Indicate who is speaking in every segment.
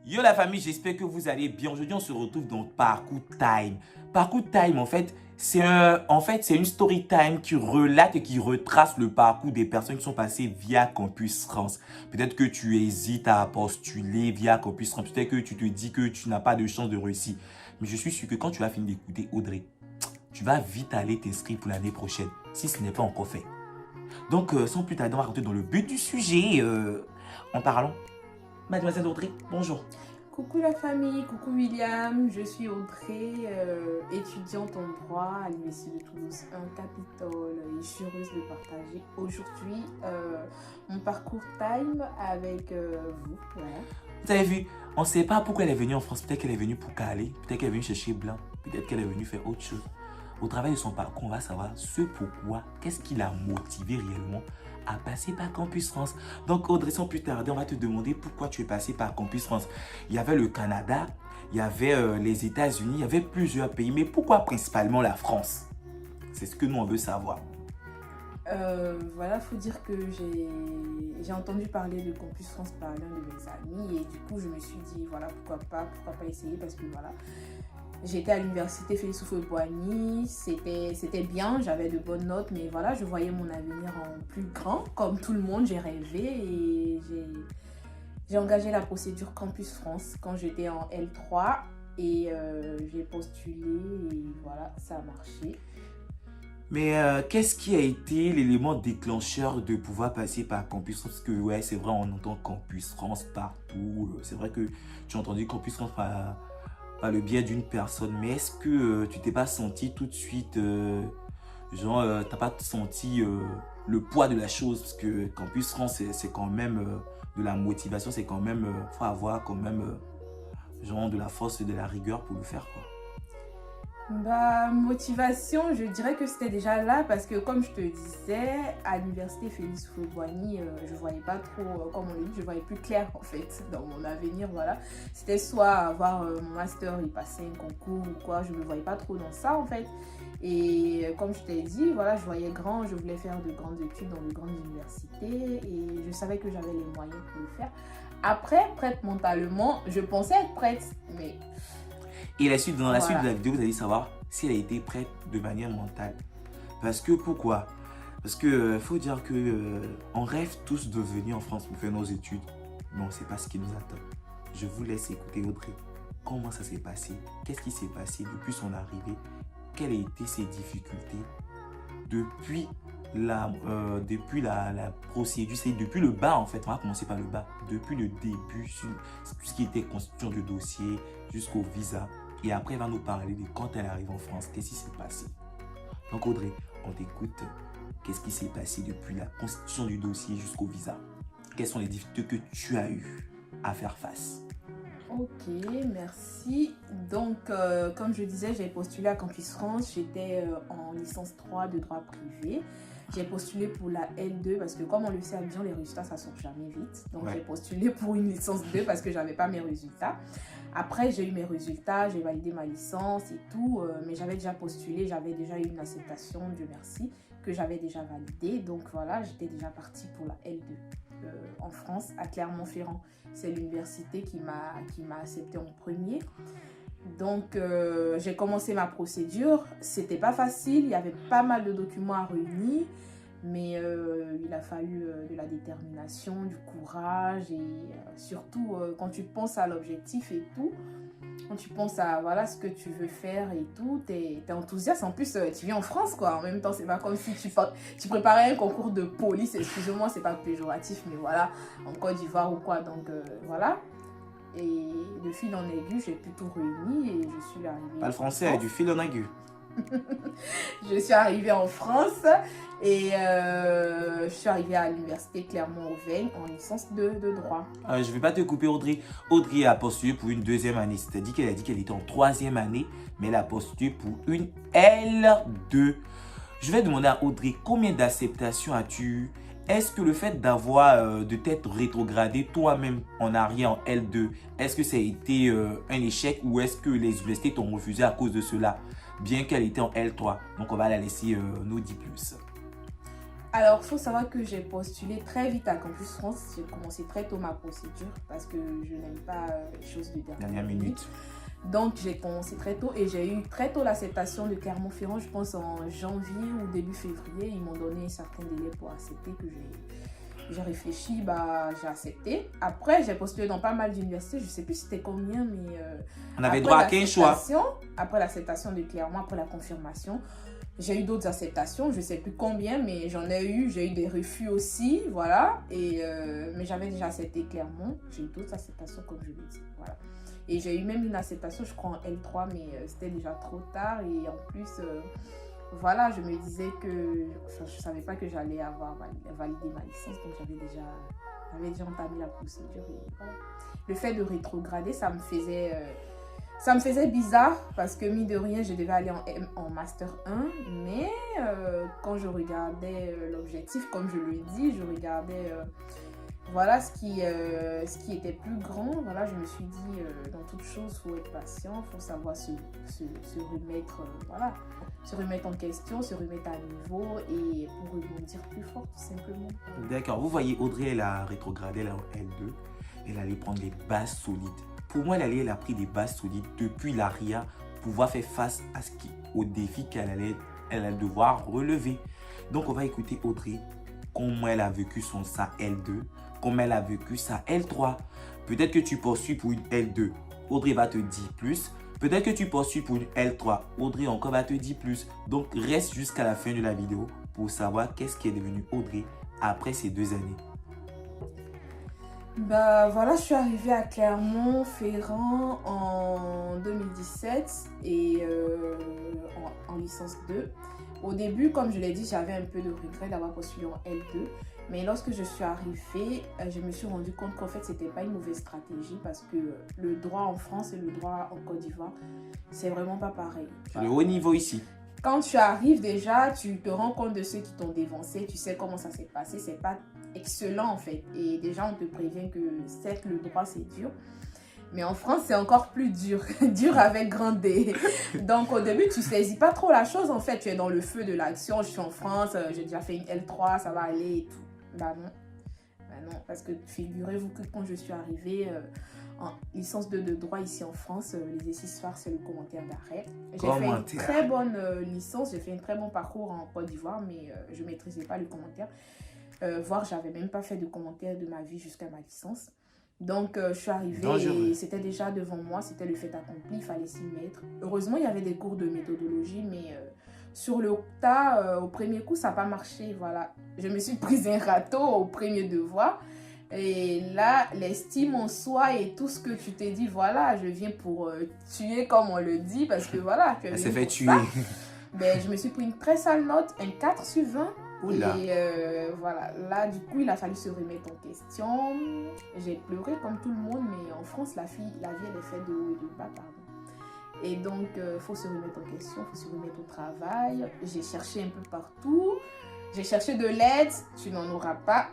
Speaker 1: Yo la famille, j'espère que vous allez bien. Aujourd'hui, on se retrouve dans Parcours Time. Parcours Time, c'est une story time qui relate et qui retrace le parcours des personnes qui sont passées via Campus France. Peut-être que tu hésites à postuler via Campus France. Peut-être que tu te dis que tu n'as pas de chance de réussir. Mais je suis sûr que quand tu vas finir d'écouter Audrey, tu vas vite aller t'inscrire pour l'année prochaine, si ce n'est pas encore fait. Donc, sans plus tarder, on va rentrer dans le but du sujet en parlant. Mademoiselle Audrey, bonjour.
Speaker 2: Coucou la famille, coucou William, je suis Audrey, étudiante en droit à l'Université de Toulouse 1 Capitole et je suis heureuse de partager aujourd'hui mon parcours time avec vous. Voilà.
Speaker 1: Vous avez vu, on ne sait pas pourquoi elle est venue en France. Peut-être qu'elle est venue pour caler, peut-être qu'elle est venue chercher blanc, peut-être qu'elle est venue faire autre chose. Au travers de son parcours, on va savoir ce pourquoi, qu'est-ce qui l'a motivé réellement à passer par Campus France. Donc Audrey, sans plus tarder, on va te demander pourquoi tu es passé par Campus France. Il y avait le Canada, il y avait les États-Unis, il y avait plusieurs pays, mais pourquoi principalement la France? C'est ce que nous on veut savoir.
Speaker 2: Voilà, faut dire que j'ai entendu parler de Campus France par l'un de mes amis et du coup je me suis dit voilà pourquoi pas essayer parce que voilà. J'étais à l'université Félix Houphouët-Boigny, c'était bien, j'avais de bonnes notes, mais voilà, je voyais mon avenir en plus grand. Comme tout le monde, j'ai rêvé et j'ai engagé la procédure Campus France quand j'étais en L3 et j'ai postulé et voilà, ça a marché.
Speaker 1: Mais qu'est-ce qui a été l'élément déclencheur de pouvoir passer par Campus France? Parce que ouais, c'est vrai, on entend Campus France partout. C'est vrai que tu as entendu Campus France par le biais d'une personne, mais est-ce que tu t'es pas senti tout de suite, t'as pas senti le poids de la chose? Parce que Campus France, c'est quand même de la motivation, c'est quand même, faut avoir quand même de la force et de la rigueur pour le faire, quoi.
Speaker 2: Bah, motivation, je dirais que c'était déjà là parce que comme je te disais, à l'université Félix Houphouët-Boigny, je voyais pas trop, comme on dit, je voyais plus clair en fait dans mon avenir, voilà. C'était soit avoir mon master et passer un concours ou quoi, je me voyais pas trop dans ça en fait. Et comme je t'ai dit, voilà, je voyais grand, je voulais faire de grandes études dans de grandes universités et je savais que j'avais les moyens pour le faire. Après, prête mentalement, je pensais être prête, mais...
Speaker 1: Et dans la suite de la vidéo, vous allez savoir si elle a été prête de manière mentale. Parce que pourquoi? Parce que faut dire que on rêve tous de venir en France pour faire nos études, mais on ne sait pas ce qui nous attend. Je vous laisse écouter Audrey. Comment ça s'est passé? Qu'est-ce qui s'est passé depuis son arrivée? Quelles ont été ses difficultés depuis la procédure? C'est depuis le bas en fait. On va commencer par le bas. Depuis le début, tout ce qui était constitution de dossier jusqu'au visa. Et après, elle va nous parler de quand elle arrive en France, qu'est-ce qui s'est passé. Donc Audrey, on t'écoute. Qu'est-ce qui s'est passé depuis la constitution du dossier jusqu'au visa? Quelles sont les difficultés que tu as eues à faire face?
Speaker 2: Ok, merci. Donc, comme je disais, j'ai postulé à Campus France. J'étais en licence 3 de droit privé. J'ai postulé pour la L2 parce que comme on le sait à Lyon, les résultats, ça sort jamais vite. Donc, J'ai postulé pour une licence 2 parce que j'avais pas mes résultats. Après, j'ai eu mes résultats, j'ai validé ma licence et tout. Mais j'avais déjà postulé, j'avais déjà eu une acceptation, Dieu merci, que j'avais déjà validée. Donc, voilà, j'étais déjà partie pour la L2 en France, à Clermont-Ferrand. C'est l'université qui m'a accepté en premier. Donc, j'ai commencé ma procédure. C'était pas facile, il y avait pas mal de documents à réunir, mais il a fallu de la détermination, du courage et surtout quand tu penses à l'objectif et tout, quand tu penses à voilà, ce que tu veux faire et tout, t'es enthousiaste. En plus, tu viens en France, quoi. En même temps, c'est pas comme si tu préparais un concours de police. Excusez-moi, c'est pas péjoratif, mais voilà, en Côte d'Ivoire ou quoi. Donc, voilà. Et de fil en aiguille, j'ai pu tout réuni et je suis arrivée.
Speaker 1: Pas le français, du fil en aiguille.
Speaker 2: Je suis arrivée en France et je suis arrivée à l'université Clermont-Auvergne en licence de droit.
Speaker 1: Je ne vais pas te couper, Audrey. Audrey a postulé pour une deuxième année. C'est-à-dire qu'elle a dit qu'elle était en troisième année, mais elle a postulé pour une L2. Je vais demander à Audrey, combien d'acceptations as-tu eu? Est-ce que le fait de t'être rétrogradé toi-même en arrière en L2, est-ce que ça a été un échec ou est-ce que les universités t'ont refusé à cause de cela, bien qu'elle était en L3? Donc, on va la laisser nous dire plus.
Speaker 2: Alors, il faut savoir que j'ai postulé très vite à Campus France. J'ai commencé très tôt ma procédure parce que je n'aime pas les choses de dernière minute. Donc, j'ai commencé très tôt et j'ai eu très tôt l'acceptation de Clermont-Ferrand, je pense en janvier ou début février. Ils m'ont donné un certain délai pour accepter que j'ai réfléchi, j'ai accepté. Après, j'ai postulé dans pas mal d'universités, je ne sais plus c'était combien, mais...
Speaker 1: on avait droit à 15 choix.
Speaker 2: Après l'acceptation de Clermont, après la confirmation, j'ai eu d'autres acceptations, je ne sais plus combien, mais j'ai eu des refus aussi, voilà. Mais j'avais déjà accepté Clermont, j'ai eu d'autres acceptations comme je l'ai dit, voilà. Et j'ai eu même une acceptation, je crois en L3, mais c'était déjà trop tard. Et en plus, voilà, je me disais que je ne savais pas que j'allais avoir validé ma licence. Donc j'avais déjà entamé la procédure. Et voilà. Le fait de rétrograder, ça me faisait bizarre parce que, mine de rien, je devais aller en Master 1. Mais quand je regardais l'objectif, comme je le dis, je regardais... voilà ce qui était plus grand. Voilà, je me suis dit, dans toute chose, il faut être patient, il faut savoir se remettre, se remettre en question, se remettre à niveau et pour rebondir plus fort, tout simplement.
Speaker 1: D'accord, vous voyez, Audrey, elle a rétrogradé, elle est en L2, elle allait prendre les bases solides. Pour moi, elle a pris des bases solides depuis l'ARIA pour pouvoir faire face au défi qu'elle allait devoir relever. Donc, on va écouter Audrey, comment elle a vécu sa L2, comment elle a vécu sa L3. Peut-être que tu poursuis pour une L2, Audrey va te dire plus. Peut-être que tu poursuis pour une L3, Audrey encore va te dire plus. Donc, reste jusqu'à la fin de la vidéo pour savoir qu'est-ce qui est devenu Audrey après ces 2 années.
Speaker 2: Voilà, je suis arrivée à Clermont-Ferrand en 2017 et en licence 2. Au début, comme je l'ai dit, j'avais un peu de regret d'avoir postulé en L2. Mais lorsque je suis arrivée, je me suis rendu compte qu'en fait, ce n'était pas une mauvaise stratégie parce que le droit en France et le droit en Côte d'Ivoire, c'est vraiment pas pareil.
Speaker 1: C'est le haut niveau ici.
Speaker 2: Quand tu arrives déjà, tu te rends compte de ceux qui t'ont dévancé, tu sais comment ça s'est passé, c'est pas excellent en fait. Et déjà, on te prévient que certes, le droit c'est dur. Mais en France, c'est encore plus dur, dur avec grand D. Donc, au début, tu ne saisis pas trop la chose. En fait, tu es dans le feu de l'action. Je suis en France, j'ai déjà fait une L3, ça va aller et tout. Non, parce que figurez-vous que quand je suis arrivée en licence 2 de droit ici en France, l'exercice phare, c'est le commentaire d'arrêt. J'ai fait une très bonne licence, j'ai fait un très bon parcours en Côte d'Ivoire, mais je ne maîtrisais pas le commentaire. Voire, je n'avais même pas fait de commentaire de ma vie jusqu'à ma licence. Donc, je suis arrivée et c'était déjà devant moi, c'était le fait accompli, il fallait s'y mettre. Heureusement, il y avait des cours de méthodologie, mais sur le tas, au premier coup, ça n'a pas marché. Voilà. Je me suis prise un râteau au premier devoir. Et là, l'estime en soi et tout ce que tu t'es dit, voilà, je viens pour tuer, comme on le dit, parce que voilà.
Speaker 1: Elle s'est fait tuer.
Speaker 2: Je me suis pris une très sale note, un 4 sur 20.
Speaker 1: Oula.
Speaker 2: Et voilà, là du coup il a fallu se remettre en question. J'ai pleuré comme tout le monde, mais en France la vie elle est faite de haut et de bas, pardon. Et donc il faut se remettre en question, il faut se remettre au travail. J'ai cherché un peu partout, j'ai cherché de l'aide, tu n'en auras pas.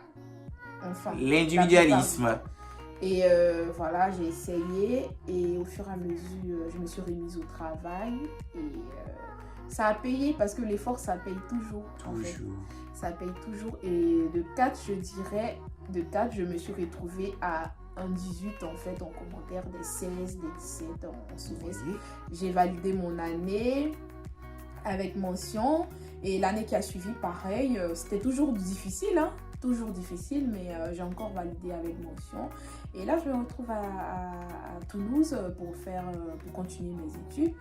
Speaker 2: Enfin,
Speaker 1: l'individualisme.
Speaker 2: Et voilà, j'ai essayé et au fur et à mesure je me suis remise au travail et ça a payé parce que l'effort, ça paye toujours.
Speaker 1: Toujours.
Speaker 2: En fait. Ça paye toujours. Et de 4, je dirais, je me suis retrouvée à un 18 en fait, en commentaire, des 16, des 17 en semestre. Oui. J'ai validé mon année avec mention. Et l'année qui a suivi, pareil, c'était toujours difficile, hein. Toujours difficile, mais j'ai encore validé avec mention. Et là, je me retrouve à Toulouse pour continuer mes études.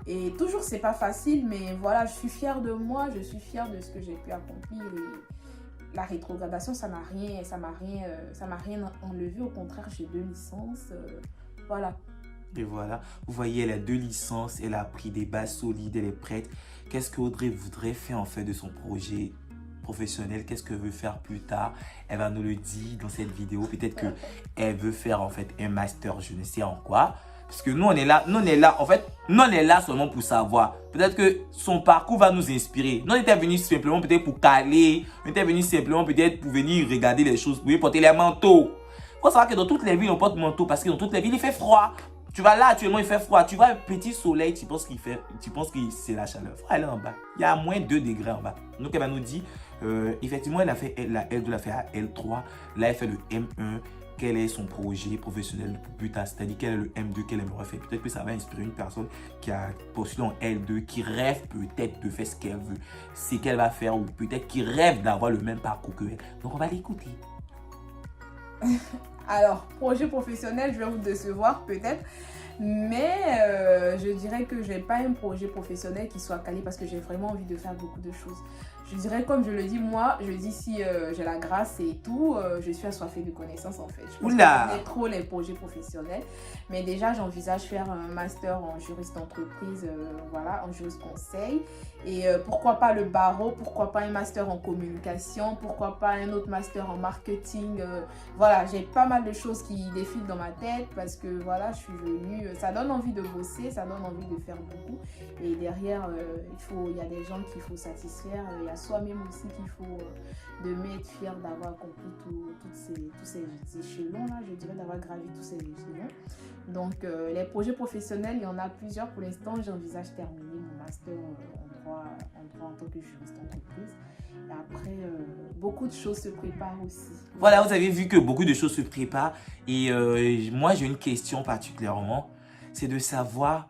Speaker 2: Et toujours, c'est pas facile, mais voilà, je suis fière de moi, je suis fière de ce que j'ai pu accomplir. Et la rétrogradation, ça m'a rien enlevé. Au contraire, j'ai 2 licences. Voilà.
Speaker 1: Et voilà, vous voyez, elle a 2 licences, elle a pris des bases solides, elle est prête. Qu'est-ce qu'Audrey voudrait faire en fait de son projet professionnel? Qu'est-ce qu'elle veut faire plus tard? Elle va nous le dire dans cette vidéo. Peut-être qu'elle veut faire en fait un master, je ne sais en quoi. Parce que nous, on est là seulement pour savoir. Peut-être que son parcours va nous inspirer. Nous, on était venus simplement peut-être pour caler. On était venus simplement peut-être pour venir regarder les choses, pour porter les manteaux. Il faut savoir que dans toutes les villes, on porte manteau parce que dans toutes les villes, il fait froid. Tu vas là, actuellement, il fait froid. Tu vois un petit soleil, tu penses que c'est la chaleur. Il faut aller en bas. Il y a moins 2 degrés en bas. Donc, elle va nous dire Effectivement, elle a fait la L2, elle a fait la L3. Là, elle fait le M1. Quel est son projet professionnel pour plus tard? C'est-à-dire quel est le M2 qu'elle aimerait faire? Peut-être que ça va inspirer une personne qui a postulé en L2, qui rêve peut-être de faire ce qu'elle veut, ce qu'elle va faire, ou peut-être qui rêve d'avoir le même parcours que elle. Donc, on va l'écouter.
Speaker 2: Alors, projet professionnel, je vais vous décevoir peut-être. Mais je dirais que je n'ai pas un projet professionnel qui soit calé parce que j'ai vraiment envie de faire beaucoup de choses. Je dirais, comme je le dis, moi, je dis si j'ai la grâce et tout, je suis assoiffée de connaissances en fait. Je pense que je connais trop les projets professionnels. Mais déjà, j'envisage faire un master en juriste d'entreprise, voilà, en juriste conseil. Et pourquoi pas le barreau, pourquoi pas un master en communication, pourquoi pas un autre master en marketing. Voilà, j'ai pas mal de choses qui défilent dans ma tête parce que voilà, je suis venue, ça donne envie de bosser, ça donne envie de faire beaucoup. Et derrière, il y a des gens qu'il faut satisfaire, il y a soi-même aussi qu'il faut de m'être fier d'avoir accompli tous ces échelons-là, je dirais d'avoir gravi tous ces échelons. Donc, les projets professionnels, il y en a plusieurs. Pour l'instant, j'envisage terminer mon master en droit en tant que juriste d'entreprise. Et après, beaucoup de choses se préparent aussi.
Speaker 1: Voilà, vous avez vu que beaucoup de choses se préparent. Et moi, j'ai une question particulièrement. C'est de savoir,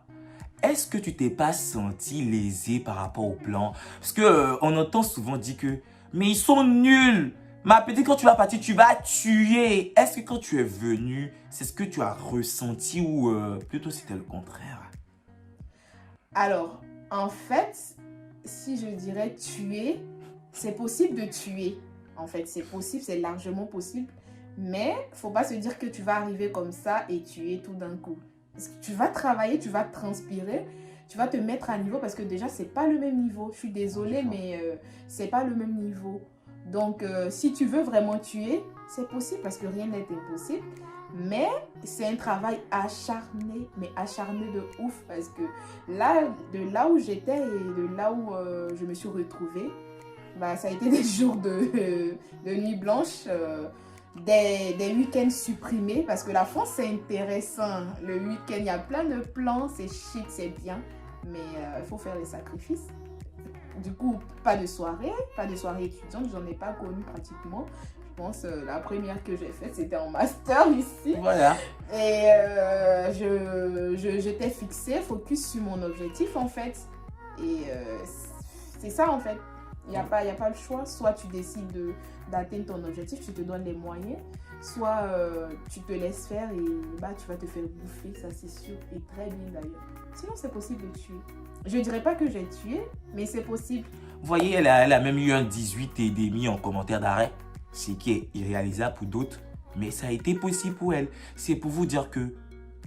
Speaker 1: est-ce que tu t'es pas senti lésé par rapport au plan? Parce que on entend souvent dire que, mais ils sont nuls. Ma petite, quand tu vas partir, tu vas tuer. Est-ce que quand tu es venu, c'est ce que tu as ressenti ou plutôt c'était le contraire?
Speaker 2: Alors, en fait, si je dirais tuer, c'est possible de tuer. En fait, c'est possible, c'est largement possible. Mais il ne faut pas se dire que tu vas arriver comme ça et tuer tout d'un coup. Parce que tu vas travailler, tu vas transpirer, tu vas te mettre à niveau parce que déjà, ce n'est pas le même niveau. Je suis désolée, mais ce n'est pas le même niveau. Donc, si tu veux vraiment tuer, c'est possible parce que rien n'est impossible. Mais c'est un travail acharné, mais acharné de ouf. Parce que là, de là où j'étais et de là où je me suis retrouvée, bah, ça a été des jours de nuit blanche, des week-ends supprimés. Parce que la France, c'est intéressant. Le week-end, il y a plein de plans, c'est chic, c'est bien. Mais il faut faire les sacrifices. Du coup, pas de soirée étudiante, j'en ai pas connu pratiquement. Je pense la première que j'ai faite, c'était en master ici.
Speaker 1: Voilà.
Speaker 2: Et j'étais fixée, focus sur mon objectif en fait. Et c'est ça en fait. Il n'y a pas le choix. Soit tu décides d'atteindre ton objectif, tu te donnes les moyens. Soit tu te laisses faire et bah, tu vas te faire bouffer, ça c'est sûr. Et très bien d'ailleurs. Sinon, c'est possible de tuer. Je ne dirais pas que j'ai tué, mais c'est possible.
Speaker 1: Vous voyez, elle a même eu un 18,5 en commentaire d'arrêt. Ce qui est irréalisable pour d'autres. Mais ça a été possible pour elle. C'est pour vous dire que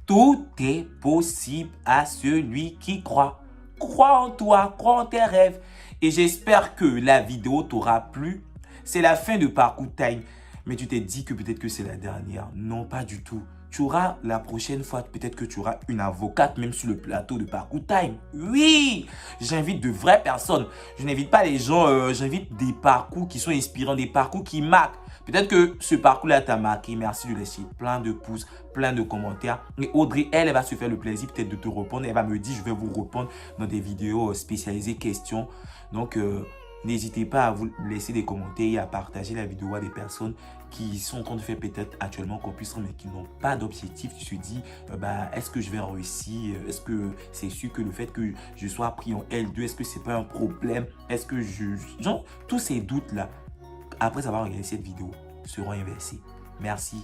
Speaker 1: tout est possible à celui qui croit. Crois en toi, crois en tes rêves. Et j'espère que la vidéo t'aura plu. C'est la fin de Parcours Time. Mais tu t'es dit que peut-être que c'est la dernière. Non, pas du tout. Tu auras la prochaine fois, peut-être que tu auras une avocate même sur le plateau de Parcours Time. Oui, j'invite de vraies personnes. Je n'invite pas les gens, j'invite des parcours qui sont inspirants, des parcours qui marquent. Peut-être que ce parcours-là t'a marqué. Merci de laisser plein de pouces, plein de commentaires. Et Audrey, elle va se faire le plaisir peut-être de te répondre. Elle va me dire, je vais vous répondre dans des vidéos spécialisées questions. Donc, n'hésitez pas à vous laisser des commentaires et à partager la vidéo à des personnes qui sont en train de faire peut-être actuellement Campus 30 mais qui n'ont pas d'objectif. Tu te dis, est-ce que je vais réussir? Est-ce que c'est sûr que le fait que je sois pris en L2, est-ce que c'est pas un problème? Est-ce que genre, tous ces doutes-là, après avoir regardé cette vidéo, seront inversés. Merci.